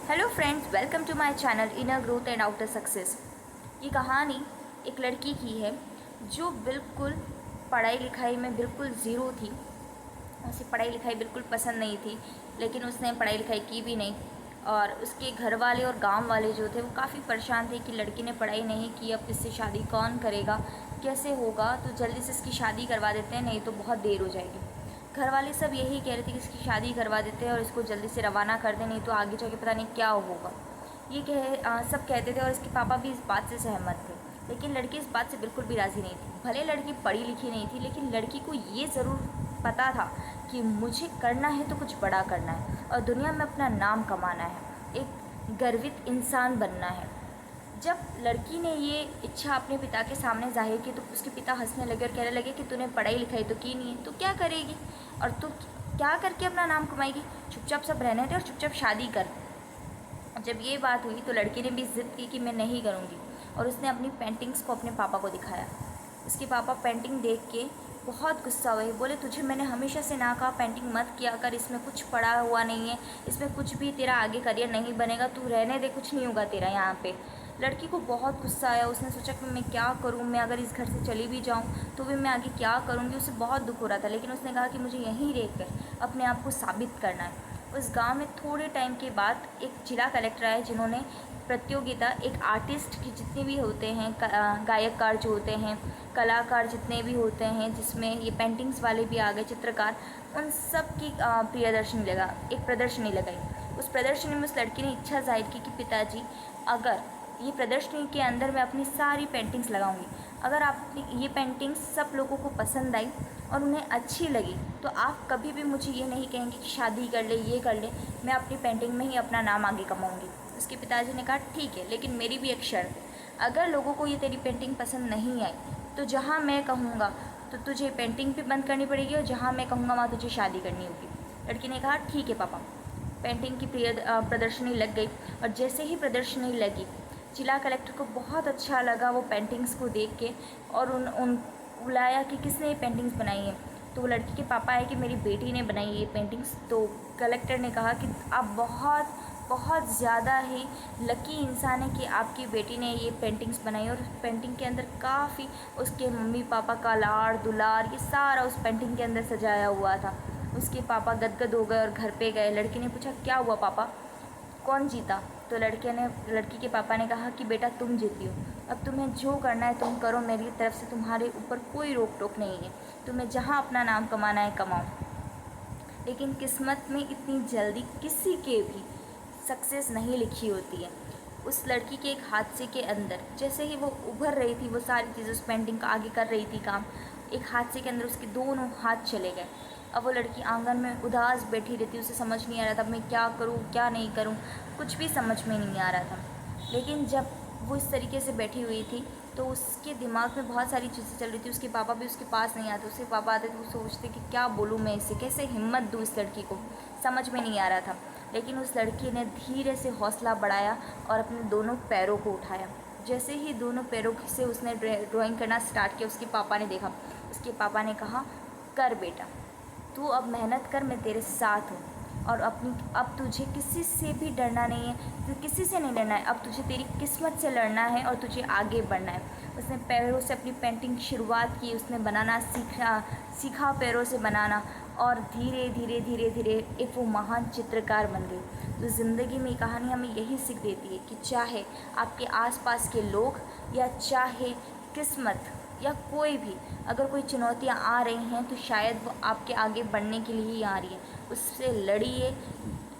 Hello friends, welcome to my channel inner growth and outer success. ये कहानी एक लड़की की है जो बिल्कुल पढ़ाई लिखाई में बिल्कुल ज़ीरो थी। उसे पढ़ाई लिखाई बिल्कुल पसंद नहीं थी, लेकिन उसने पढ़ाई लिखाई की भी नहीं। और उसके घर वाले और गांव वाले जो थे वो काफ़ी परेशान थे कि लड़की ने पढ़ाई नहीं की, अब इससे शादी कौन करेगा, कैसे होगा, तो जल्दी से इसकी शादी करवा देते हैं, नहीं तो बहुत देर हो जाएगी। घर वाले सब यही कह रहे थे कि इसकी शादी करवा देते हैं और इसको जल्दी से रवाना कर दें, नहीं तो आगे जाके पता नहीं क्या होगा। ये सब कहते थे और इसके पापा भी इस बात से सहमत थे। लेकिन लड़की इस बात से बिल्कुल भी राज़ी नहीं थी। भले लड़की पढ़ी लिखी नहीं थी, लेकिन लड़की को ये ज़रूर पता था कि मुझे करना है तो कुछ बड़ा करना है और दुनिया में अपना नाम कमाना है, एक गर्वित इंसान बनना है। जब लड़की ने ये इच्छा अपने पिता के सामने जाहिर की तो उसके पिता हंसने लगे और कहने लगे कि तूने पढ़ाई लिखाई तो की नहीं है, तो क्या करेगी और तू क्या करके अपना नाम कमाएगी, चुपचाप सब रहने दे और चुपचाप शादी कर। जब ये बात हुई तो लड़की ने भी ज़िद की कि मैं नहीं करूँगी और उसने अपनी पेंटिंग्स को अपने पापा को दिखाया। उसके पापा पेंटिंग देख के बहुत गुस्सा हुए, बोले तुझे मैंने हमेशा से ना कहा पेंटिंग मत किया कर, इसमें कुछ पढ़ा हुआ नहीं है, इसमें कुछ भी तेरा आगे करियर नहीं बनेगा, तू रहने दे, कुछ नहीं होगा तेरा यहाँ पे। लड़की को बहुत गुस्सा आया। उसने सोचा कि मैं क्या करूँ, मैं अगर इस घर से चली भी जाऊँ तो भी मैं आगे क्या करूँगी। उसे बहुत दुख हो रहा था, लेकिन उसने कहा कि मुझे यहीं रह कर अपने आप को साबित करना है। उस गांव में थोड़े टाइम के बाद एक जिला कलेक्टर आए, जिन्होंने प्रतियोगिता एक आर्टिस्ट की जितने भी होते हैं, गायककार जो होते हैं, कलाकार जितने भी होते हैं, जिसमें ये पेंटिंग्स वाले भी आ गए, चित्रकार, उन सब की प्रदर्शनी लगाई। उस प्रदर्शनी में उस लड़की ने इच्छा जाहिर की कि पिताजी, अगर ये प्रदर्शनी के अंदर मैं अपनी सारी पेंटिंग्स लगाऊंगी, अगर आपने ये पेंटिंग्स सब लोगों को पसंद आई और उन्हें अच्छी लगी तो आप कभी भी मुझे ये नहीं कहेंगे कि शादी कर ले, ये कर ले, मैं अपनी पेंटिंग में ही अपना नाम आगे कमाऊंगी। उसके पिताजी ने कहा ठीक है, लेकिन मेरी भी एक शर्त है, अगर लोगों को ये तेरी पेंटिंग पसंद नहीं आई तो जहाँ मैं कहूँगा तो तुझे पेंटिंग भी बंद करनी पड़ेगी और जहाँ मैं कहूँगा वहाँ तुझे शादी करनी होगी। लड़की ने कहा ठीक है पापा। पेंटिंग की प्रदर्शनी लग गई और जैसे ही प्रदर्शनी लगी, जिला कलेक्टर को बहुत अच्छा लगा वो पेंटिंग्स को देख के और उन बुलाया कि किसने ये पेंटिंग्स बनाई है। तो वो लड़की के पापा आए कि मेरी बेटी ने बनाई ये पेंटिंग्स। तो कलेक्टर ने कहा कि आप बहुत बहुत ज़्यादा ही लकी इंसान है कि आपकी बेटी ने ये पेंटिंग्स बनाई। और पेंटिंग के अंदर काफ़ी उसके मम्मी पापा का लाड़ दुलार ये सारा उस पेंटिंग के अंदर सजाया हुआ था। उसके पापा गदगद हो गए और घर पे गए। लड़की ने पूछा क्या हुआ पापा, कौन जीता? तो लड़की के पापा ने कहा कि बेटा तुम जीती हो, अब तुम्हें जो करना है तुम करो, मेरी तरफ से तुम्हारे ऊपर कोई रोक टोक नहीं है, तुम्हें जहाँ अपना नाम कमाना है कमाओ। लेकिन किस्मत में इतनी जल्दी किसी के भी सक्सेस नहीं लिखी होती है। उस लड़की के एक हादसे के अंदर जैसे ही वो उभर रही थी, वो सारी चीज़ें उस पेंटिंग का आगे कर रही थी काम, एक हादसे के अंदर उसके दोनों हाथ चले गए। अब वो लड़की आंगन में उदास बैठी रहती, उसे समझ नहीं आ रहा था मैं क्या करूँ क्या नहीं करूँ, कुछ भी समझ में नहीं आ रहा था। लेकिन जब वो इस तरीके से बैठी हुई थी तो उसके दिमाग में बहुत सारी चीज़ें चल रही थी। उसके पापा भी उसके पास नहीं आते, उसके पापा आते तो वो सोचते कि क्या बोलूँ मैं इसे, कैसे हिम्मत दूँ इस लड़की को, समझ में नहीं आ रहा था। लेकिन उस लड़की ने धीरे से हौसला बढ़ाया और अपने दोनों पैरों को उठाया। जैसे ही दोनों पैरों से उसने ड्राइंग करना स्टार्ट किया, उसके पापा ने देखा। उसके पापा ने कहा कर बेटा, तू अब मेहनत कर, मैं तेरे साथ हूँ और अब तुझे किसी से भी डरना नहीं है, तो किसी से नहीं डरना है, अब तुझे तेरी किस्मत से लड़ना है और तुझे आगे बढ़ना है। उसने पैरों से अपनी पेंटिंग की शुरुआत की, उसने बनाना सीखा पैरों से बनाना और धीरे धीरे धीरे धीरे एक वो महान चित्रकार बन गई। तो ज़िंदगी में ये कहानी हमें यही सीख देती है कि चाहे आपके आसपास के लोग या चाहे किस्मत या कोई भी, अगर कोई चुनौतियाँ आ रही हैं तो शायद वो आपके आगे बढ़ने के लिए ही आ रही है। उससे लड़िए,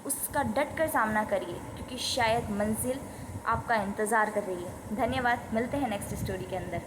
उसका डट कर सामना करिए, क्योंकि शायद मंजिल आपका इंतज़ार कर रही है। धन्यवाद, मिलते हैं नेक्स्ट स्टोरी के अंदर।